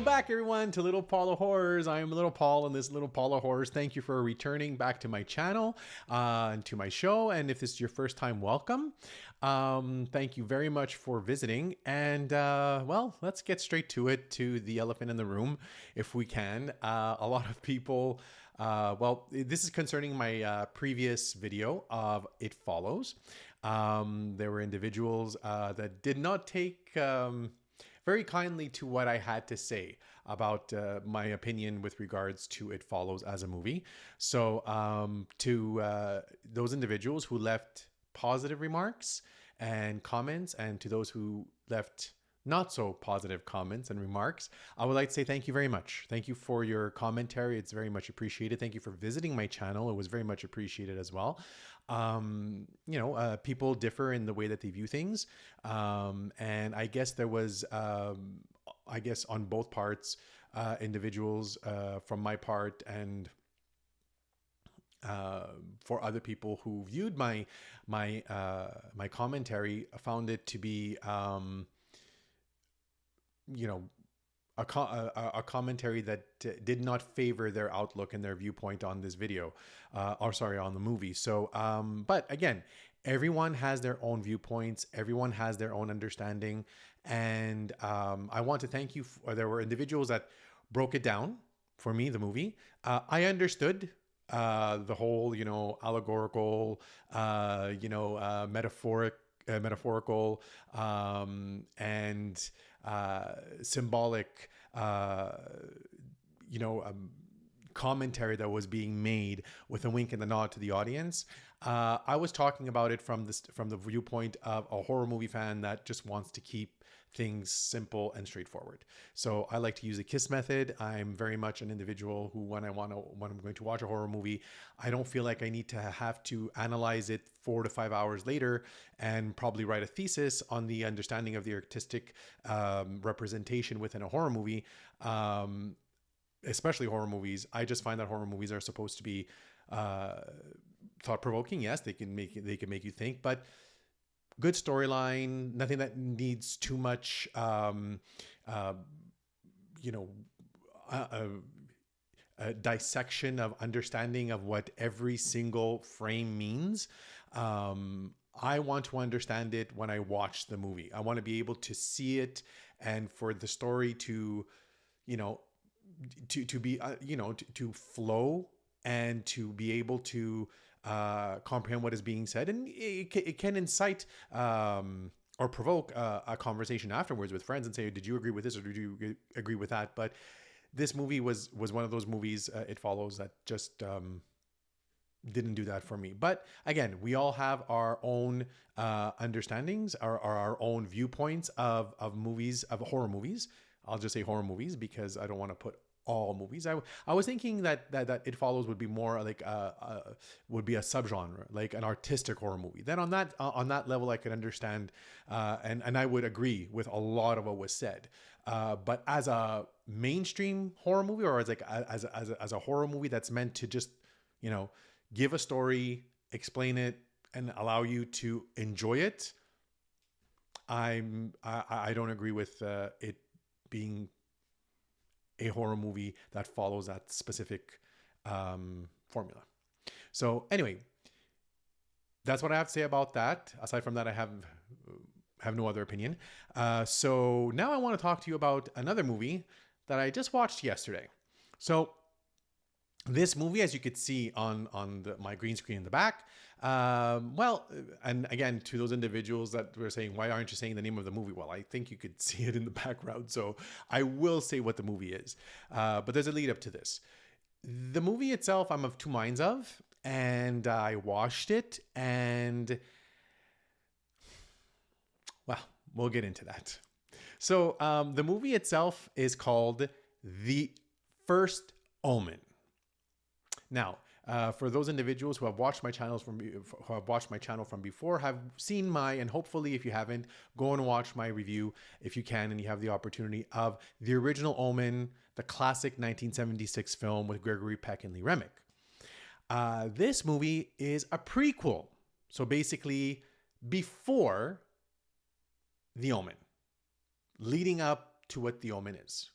back, everyone, to Little Paula Horrors. I am Little Paul, and this Little Paula Horrors. Thank you for returning back to my channel and to my show. And if this is your first time, welcome. Thank you very much for visiting. And well, let's get straight to it, to the elephant in the room, if we can. A lot of people, well, this is concerning my previous video of It Follows. There were individuals that did not take very kindly to what I had to say about my opinion with regards to It Follows as a movie. So to those individuals who left positive remarks and comments, and to those who left not so positive comments and remarks, I would like to say thank you very much. Thank you for your commentary. It's very much appreciated. Thank you for visiting my channel. It was very much appreciated as well. People differ in the way that they view things. And I guess there was, I guess on both parts, individuals from my part and for other people who viewed my commentary, found it to be, a commentary that did not favor their outlook and their viewpoint on this video, on the movie. So, but again, everyone has their own viewpoints. Everyone has their own understanding. And I want to thank you. There were individuals that broke it down for me, the movie. I understood the whole, allegorical, metaphorical and symbolic, commentary that was being made with a wink and a nod to the audience. I was talking about it from the viewpoint of a horror movie fan that just wants to keep things simple and straightforward. So I like to use the KISS method. I'm very much an individual who, when I'm going to watch a horror movie, I don't feel like I need to have to analyze it 4 to 5 hours later and probably write a thesis on the understanding of the artistic representation within a horror movie. Especially horror movies. I just find that horror movies are supposed to be thought-provoking. Yes, they can make you think, but good storyline, nothing that needs too much, a dissection of understanding of what every single frame means. I want to understand it when I watch the movie. I want to be able to see it, and for the story to, to be, to flow and to be able to comprehend what is being said. And it can incite or provoke a conversation afterwards with friends and say, did you agree with this or did you agree with that? But this movie was one of those movies, It Follows, that just didn't do that for me. But again, we all have our own understandings, our own viewpoints of movies, of horror movies. I'll just say horror movies because I don't want to put all movies. I was thinking that It Follows would be more like would be a subgenre, like an artistic horror movie. Then on that level, I could understand, and I would agree with a lot of what was said. But as a mainstream horror movie, or as a horror movie that's meant to just give a story, explain it, and allow you to enjoy it, I don't agree with it being a horror movie that follows that specific formula. So anyway, that's what I have to say about that. Aside from that, I have no other opinion. So now I want to talk to you about another movie that I just watched yesterday. So this movie, as you could see on my green screen in the back, well, and again, to those individuals that were saying, why aren't you saying the name of the movie? Well, I think you could see it in the background, so I will say what the movie is. But there's a lead up to this. The movie itself, I'm of two minds of, and I watched it, and well, we'll get into that. So the movie itself is called The First Omen. Now, for those individuals who have watched my channel from before, have seen and hopefully if you haven't, go and watch my review if you can and you have the opportunity, of the original Omen, the classic 1976 film with Gregory Peck and Lee Remick. This movie is a prequel, so basically before The Omen, leading up to what The Omen is.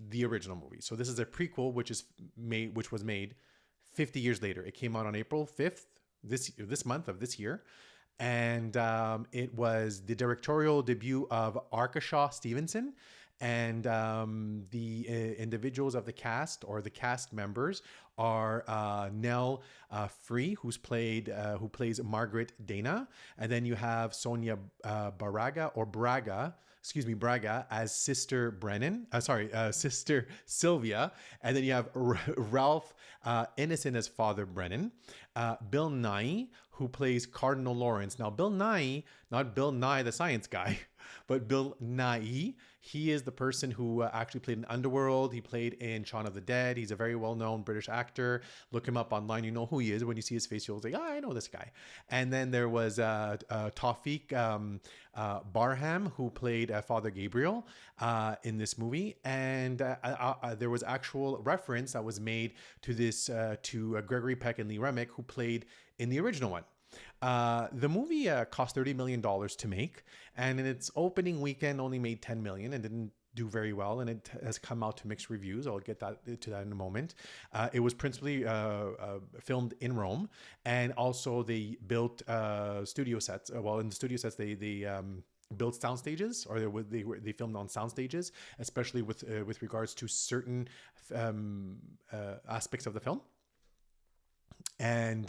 the original movie. So this is a prequel, which was made 50 years later. It came out on April 5th this month of this year, and it was the directorial debut of Arkashaw Stevenson. And the individuals of the cast, or the cast members, are Nell Free, who plays Margaret Dana, and then you have Sonia Braga as Sister Brennan. Sister Sylvia, and then you have Ralph Innocent as Father Brennan. Bill Nye, who plays Cardinal Lawrence. Now, Bill Nye, not Bill Nye the science guy, but Bill Nye. He is the person who actually played in Underworld. He played in Shaun of the Dead. He's a very well-known British actor. Look him up online. You know who he is. When you see his face, you'll say, I know this guy. And then there was Tawfiq Barham, who played Father Gabriel in this movie. And there was actual reference that was made to this, to Gregory Peck and Lee Remick, who played in the original one. The movie cost $30 million to make, and in its opening weekend only made $10 million and didn't do very well, and it has come out to mixed reviews. I'll get to that in a moment. It was principally filmed in Rome, and also they built studio sets. In the studio sets, they built sound stages, or they filmed on sound stages, especially with regards to certain aspects of the film. And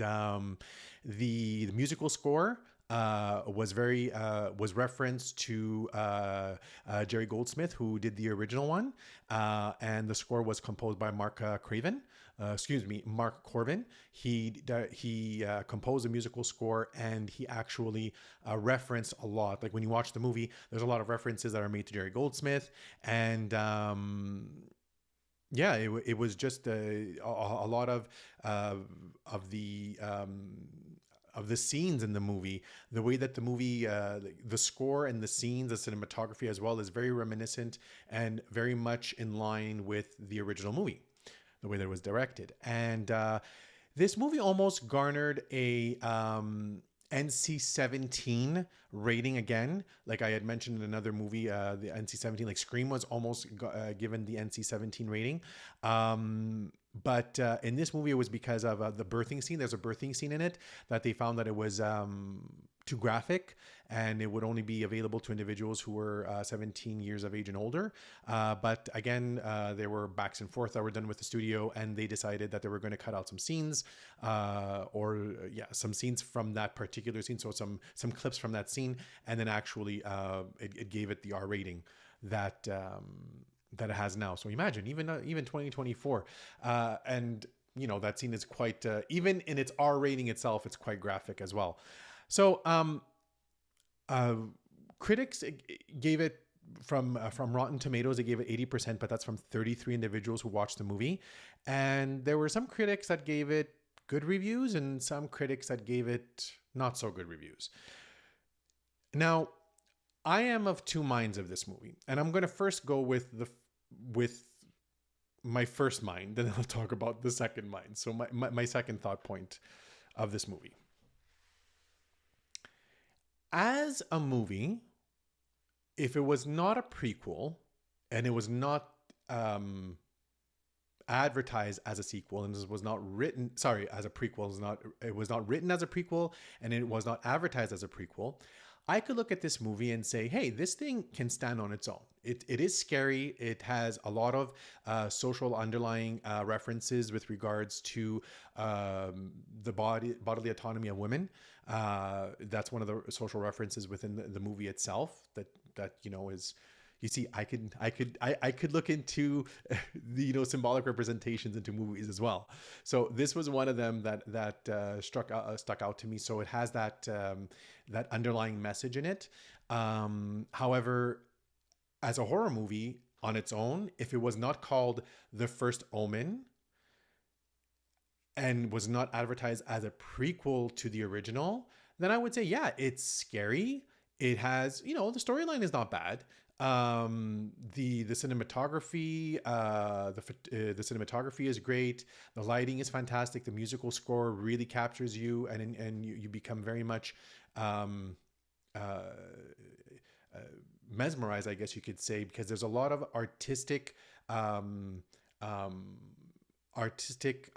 the musical score was referenced to Jerry Goldsmith, who did the original one, and the score was composed by Mark Corvin. He composed a musical score, and he actually referenced a lot. Like when you watch the movie, there's a lot of references that are made to Jerry Goldsmith, and it was just a lot of the scenes in the movie. The way that the movie, the score and the scenes, the cinematography as well, is very reminiscent and very much in line with the original movie, the way that it was directed. And this movie almost garnered a NC-17 rating again. Like I had mentioned in another movie, the NC-17, like Scream was almost given the NC-17 rating. But in this movie, it was because of the birthing scene. There's a birthing scene in it that they found that it was too graphic, and it would only be available to individuals who were 17 years of age and older. But again, there were backs and forth that were done with the studio, and they decided that they were going to cut out some scenes, some scenes from that particular scene. So some clips from that scene, and then actually it gave it the R rating that it has now. So imagine even 2024, and that scene is quite even in its R rating itself, it's quite graphic as well. So critics gave it from Rotten Tomatoes, they gave it 80%, but that's from 33 individuals who watched the movie. And there were some critics that gave it good reviews and some critics that gave it not so good reviews. Now, I am of two minds of this movie, and I'm going to first go with my first mind, then I'll talk about the second mind. So my second thought point of this movie. As a movie, if it was not a prequel and it was not advertised as a sequel, and it was not written, as a prequel, it was not written as a prequel, and it was not advertised as a prequel, I could look at this movie and say, hey, this thing can stand on its own. It is scary. It has a lot of social underlying references with regards to the bodily autonomy of women. That's one of the social references within the movie itself that is. You see, I could look into the symbolic representations into movies as well. So this was one of them that stuck out to me. So it has that underlying message in it. However, as a horror movie on its own, if it was not called The First Omen and was not advertised as a prequel to the original, then I would say, yeah, it's scary. It has, the storyline is not bad. The cinematography, the cinematography is great. The lighting is fantastic. The musical score really captures you, and you become very much mesmerized, I guess you could say, because there's a lot of artistic um, artistic,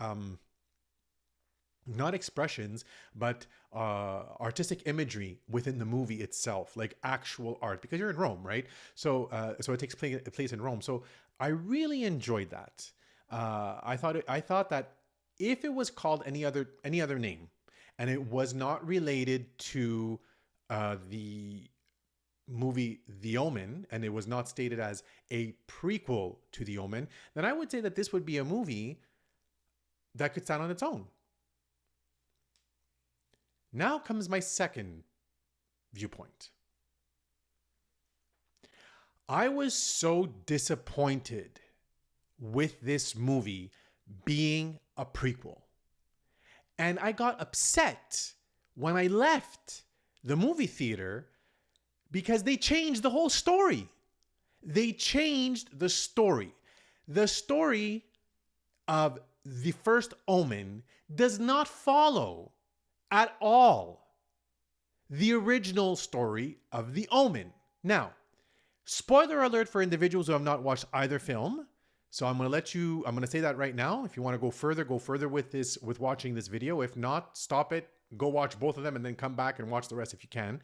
not expressions, but artistic imagery within the movie itself, like actual art, because you're in Rome, right? So it takes place in Rome. So I really enjoyed that. I thought that if it was called any other name, and it was not related to the movie The Omen, and it was not stated as a prequel to The Omen, then I would say that this would be a movie that could stand on its own. Now comes my second viewpoint. I was so disappointed with this movie being a prequel. And I got upset when I left the movie theater because they changed the whole story. They changed the story. The story of the first Omen does not follow at all the original story of The Omen. Now, spoiler alert for individuals who have not watched either film. So I'm going to say that right now. If you want to go further with watching this video. If not, stop it, go watch both of them, and then come back and watch the rest if you can.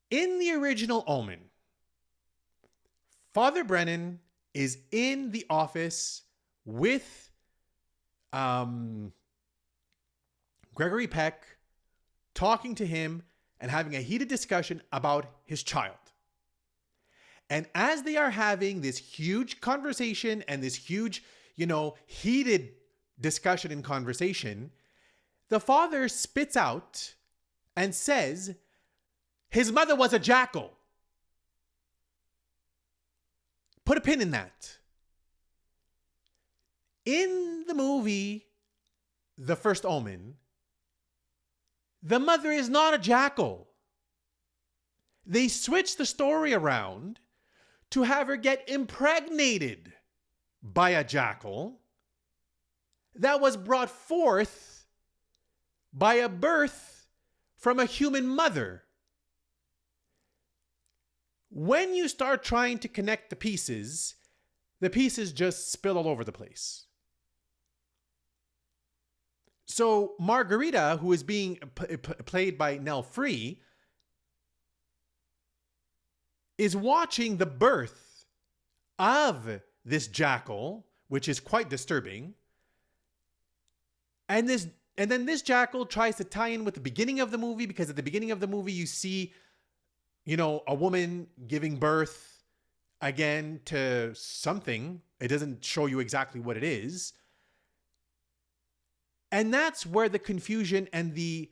In the original Omen, Father Brennan is in the office with Gregory Peck, talking to him and having a heated discussion about his child. And as they are having this huge conversation and this huge, heated discussion and conversation, the father spits out and says, his mother was a jackal. Put a pin in that. In the movie, The First Omen, the mother is not a jackal. They switched the story around to have her get impregnated by a jackal that was brought forth by a birth from a human mother. When you start trying to connect the pieces just spill all over the place. So Margarita, who is being played by Nell Free, is watching the birth of this jackal, which is quite disturbing. And then this jackal tries to tie in with the beginning of the movie, because at the beginning of the movie you see, a woman giving birth again to something. It doesn't show you exactly what it is. And that's where the confusion and the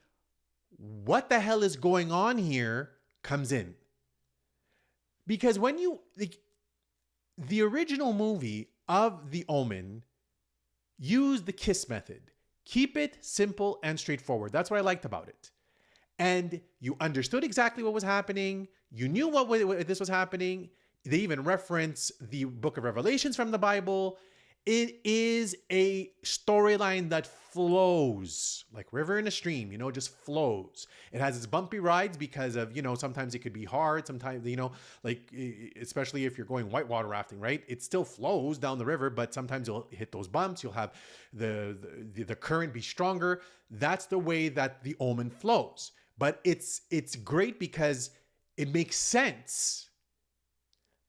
what the hell is going on here comes in. Because when the original movie of The Omen used the KISS method. Keep it simple and straightforward. That's what I liked about it. And you understood exactly what was happening. You knew what this was happening. They even reference the book of Revelations from the Bible. It is a storyline that flows like river in a stream, just flows. It has its bumpy rides because of, sometimes it could be hard. Sometimes, especially if you're going whitewater rafting, right? It still flows down the river, but sometimes you'll hit those bumps. You'll have the current be stronger. That's the way that the Omen flows. But it's great because it makes sense.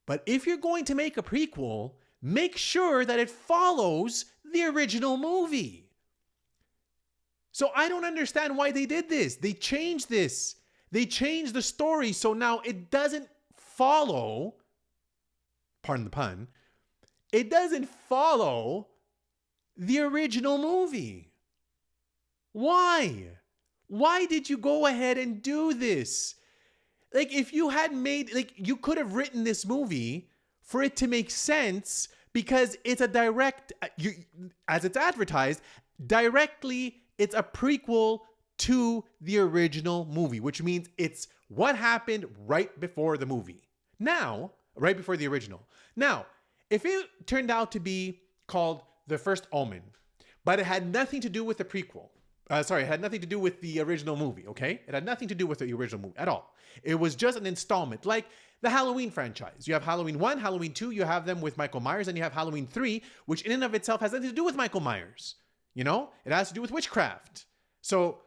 But if you're going to make a prequel, make sure that it follows the original movie. So I don't understand why they did this. They changed this. They changed the story so now it doesn't follow, pardon the pun, it doesn't follow the original movie. Why? Why did you go ahead and do this? If you had you could have written this movie for it to make sense, because it's a direct, as it's advertised, directly, it's a prequel to the original movie, which means it's what happened right before the movie. Now, right before the original. Now, if it turned out to be called The First Omen, but it had nothing to do with the prequel, Sorry, it had nothing to do with the original movie, okay? It had nothing to do with the original movie at all. It was just an installment, like the Halloween franchise. You have Halloween 1, Halloween 2, you have them with Michael Myers, and you have Halloween 3, which in and of itself has nothing to do with Michael Myers. You know? It has to do with witchcraft. So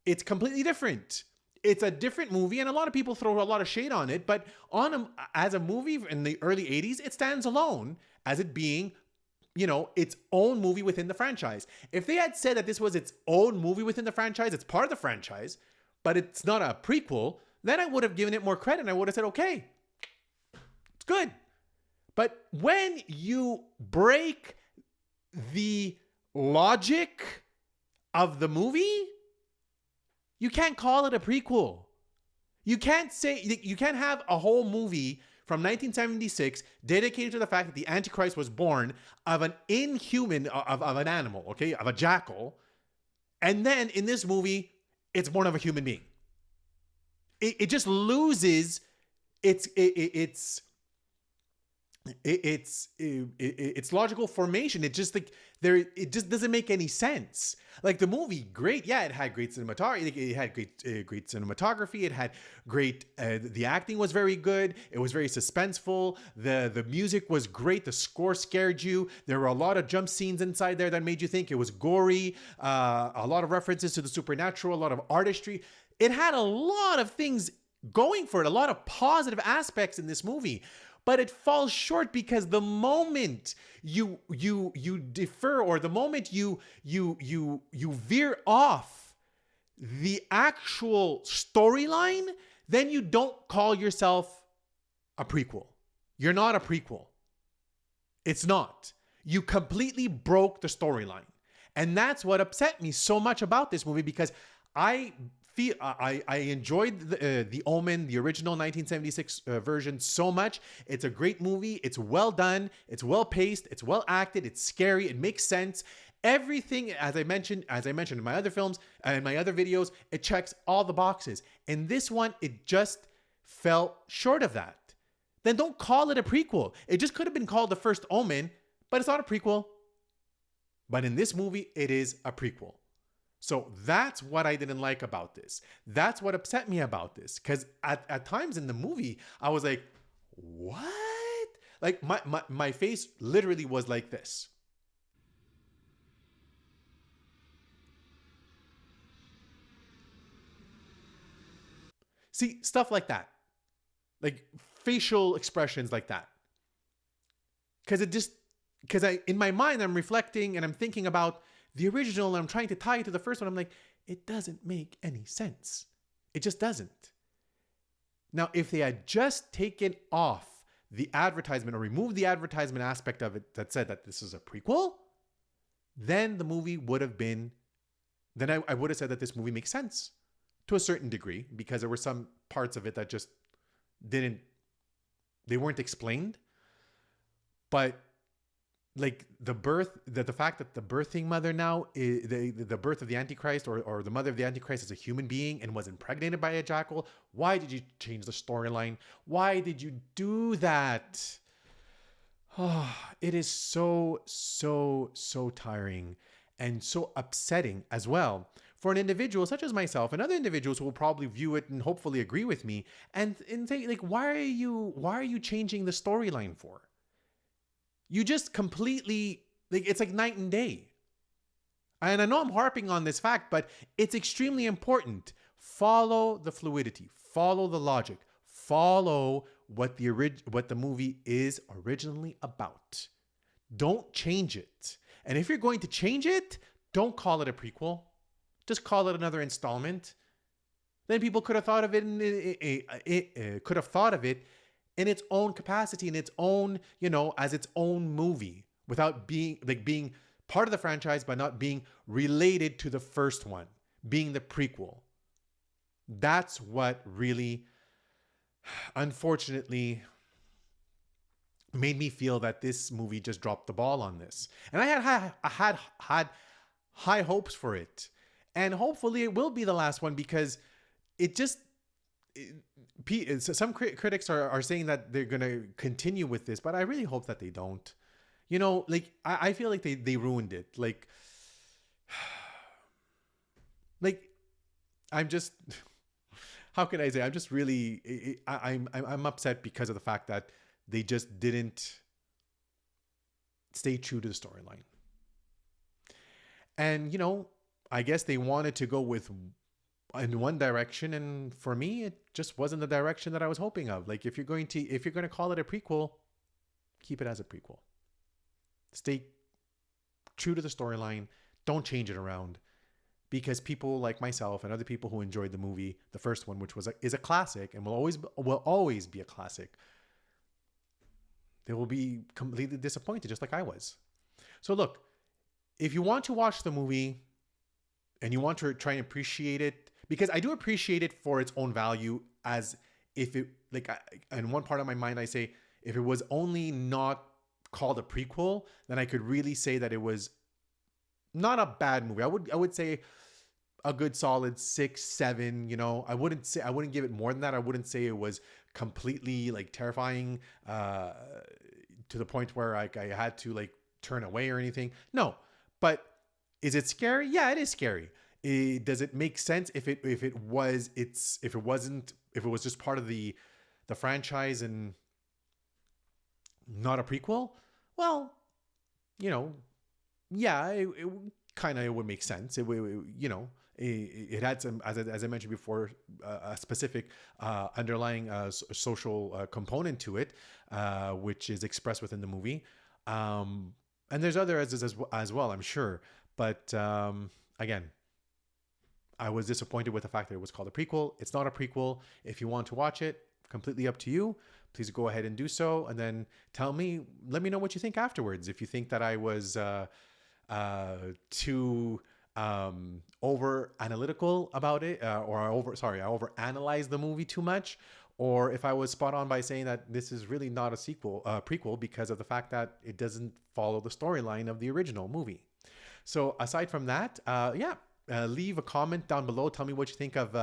it's completely different. It's a different movie, and a lot of people throw a lot of shade on it, but as a movie in the early 80s, it stands alone as it being its own movie within the franchise. If they had said that this was its own movie within the franchise, it's part of the franchise, but it's not a prequel, then I would have given it more credit and I would have said, okay, it's good. But when you break the logic of the movie, you can't call it a prequel. You can't have a whole movie from 1976 dedicated to the fact that the Antichrist was born of an inhuman, of an animal, okay, of a jackal. And then in this movie, it's born of a human being. It just loses its logical formation. It just it just doesn't make any sense. Like the movie, great, yeah, it had great cinematography. It had great cinematography. It had great. The acting was very good. It was very suspenseful. The music was great. The score scared you. There were a lot of jump scenes inside there that made you think. It was gory. A lot of references to the supernatural. A lot of artistry. It had a lot of things going for it. A lot of positive aspects in this movie. But it falls short because the moment you defer, or the moment you veer off the actual storyline, then you don't call yourself a prequel. You're not a prequel. It's not. You completely broke the storyline. And that's what upset me so much about this movie, because I enjoyed the Omen, the original 1976 version, so much. It's a great movie. It's well done. It's well paced. It's well acted. It's scary. It makes sense. Everything, as I mentioned in my other films and my other videos, it checks all the boxes. In this one, it just fell short of that. Then don't call it a prequel. It just could have been called the first Omen, but it's not a prequel. But in this movie, it is a prequel. So that's what I didn't like about this. That's what upset me about this. Because at times in the movie, I was like, what? Like my face literally was like this. See, stuff like that. Like facial expressions like that. Because in my mind, I'm reflecting and I'm thinking about the original, and I'm trying to tie it to the first one. I'm like, it doesn't make any sense. It just doesn't. Now, if they had just taken off the advertisement or removed the advertisement aspect of it that said that this is a prequel, then the movie would have been, then I would have said that this movie makes sense to a certain degree, because there were some parts of it that just they weren't explained. But like the fact that the birthing mother now is the birth of the Antichrist, or the mother of the Antichrist, is a human being and was impregnated by a jackal. Why did you change the storyline? Why did you do that? Oh, it is so tiring and so upsetting as well for an individual such as myself and other individuals who will probably view it and hopefully agree with me and say, like, why are you changing the storyline for? You just completely, like, it's like night and day. And I know I'm harping on this fact, but it's extremely important. Follow the fluidity, follow the logic, follow what the movie is originally about. Don't change it. And if you're going to change it, don't call it a prequel. Just call it another installment. Then people could have thought of it in its own capacity, in its own, as its own movie, without being part of the franchise, but not being related to the first one, being the prequel. That's what really, unfortunately, made me feel that this movie just dropped the ball on this. And I had high hopes for it. And hopefully it will be the last one, because some critics are saying that they're going to continue with this, but I really hope that they don't. I feel like they ruined it. Like, Like, I'm just, how can I say? I'm just really, I'm upset because of the fact that they just didn't stay true to the storyline. And, I guess they wanted to go with in one direction, and for me it just wasn't the direction that I was hoping of. Like, if you're going to call it a prequel, keep it as a prequel. Stay true to the storyline. Don't change it around, because people like myself and other people who enjoyed the movie, the first one, which is a classic and will always be a classic, they will be completely disappointed, just like I was. So look, if you want to watch the movie and you want to try and appreciate it, because I do appreciate it for its own value, as if it, like, in one part of my mind I say, if it was only not called a prequel, then I could really say that it was not a bad movie. I would say a good solid 6, 7. I wouldn't give it more than that. I wouldn't say it was completely like terrifying, to the point where I had to like turn away or anything. No, but is it scary? Yeah, it is scary. Does it make sense if it was just part of the franchise and not a prequel? Well, you know, yeah, it kind of would make sense. It had some, as I mentioned before, a specific underlying social component to it, which is expressed within the movie. And there's other as well, I'm sure. But again, I was disappointed with the fact that it was called a prequel. It's not a prequel. If you want to watch it, completely up to you. Please go ahead and do so, and then let me know what you think afterwards. If you think that I was too over analytical about it, or I over analyzed the movie too much, or if I was spot on by saying that this is really not a prequel, because of the fact that it doesn't follow the storyline of the original movie. So aside from that, yeah, leave a comment down below. Tell me what you think of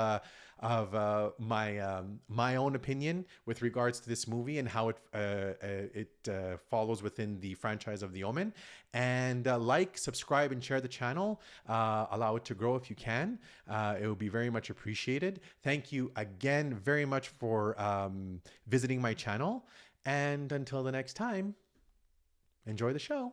my own opinion with regards to this movie and how it follows within the franchise of The Omen. And like, subscribe, and share the channel. Allow it to grow if you can. It would be very much appreciated. Thank you again very much for visiting my channel. And until the next time, enjoy the show.